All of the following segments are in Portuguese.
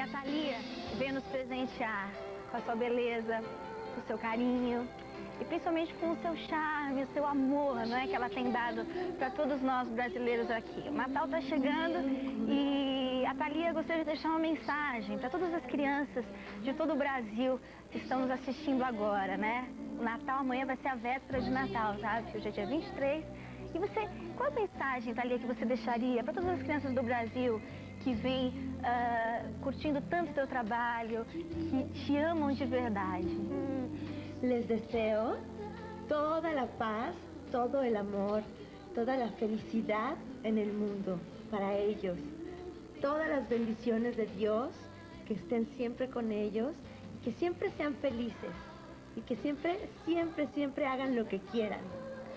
a Thalia veio nos presentear com a sua beleza, com o seu carinho e principalmente com o seu charme, o seu amor, não é, que ela tem dado para todos nós brasileiros aqui. O Natal está chegando e a Thalia gostaria de deixar uma mensagem para todas as crianças de todo o Brasil que estão nos assistindo agora, né? O Natal amanhã vai ser a véspera de Natal, sabe? Hoje é dia 23. E você, qual a mensagem, Thalia, que você deixaria para todas as crianças do Brasil que vêm curtindo tanto o teu trabalho, que te amam de verdade? Les deseo toda la paz, todo el amor, toda la felicidad en el mundo para ellos. Todas las bendiciones de Dios, que estén siempre con ellos, que siempre sean felices y que siempre hagan lo que quieran.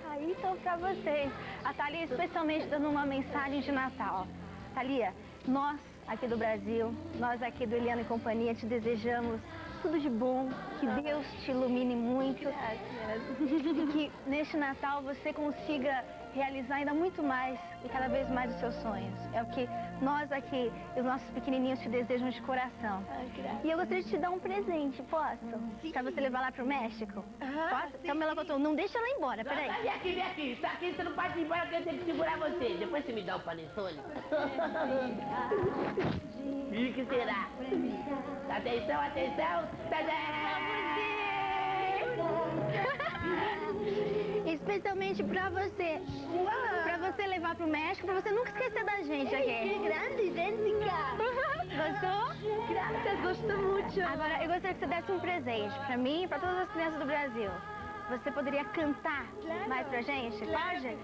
Aí, então, para vocês, a Thalia especialmente dando uma mensagem de Natal. Thalia, nós aqui do Brasil, nós aqui do Eliana e Companhia, te desejamos tudo de bom, que Deus te ilumine muito. E que neste Natal você consiga realizar ainda muito mais e cada vez mais os seus sonhos. É o que nós aqui, os nossos pequenininhos, te desejam de coração. E eu gostaria de te dar um presente, posso? Pra você levar lá pro México? Posso? Então, melocotão, não deixa ela ir embora, peraí. Vem aqui, tá aqui, você não pode ir embora porque eu tenho que segurar você. Depois você me dá o panetone. E o que será? Atenção, atenção! Especialmente pra você. Pra você levar pro México, pra você nunca esquecer da gente aqui. ¡Qué grande, idéntica! Gostou? Gracias, gostou muito. Agora, eu gostaria que você desse um presente pra mim e pra todas as crianças do Brasil. Você poderia cantar mais pra gente? Pode?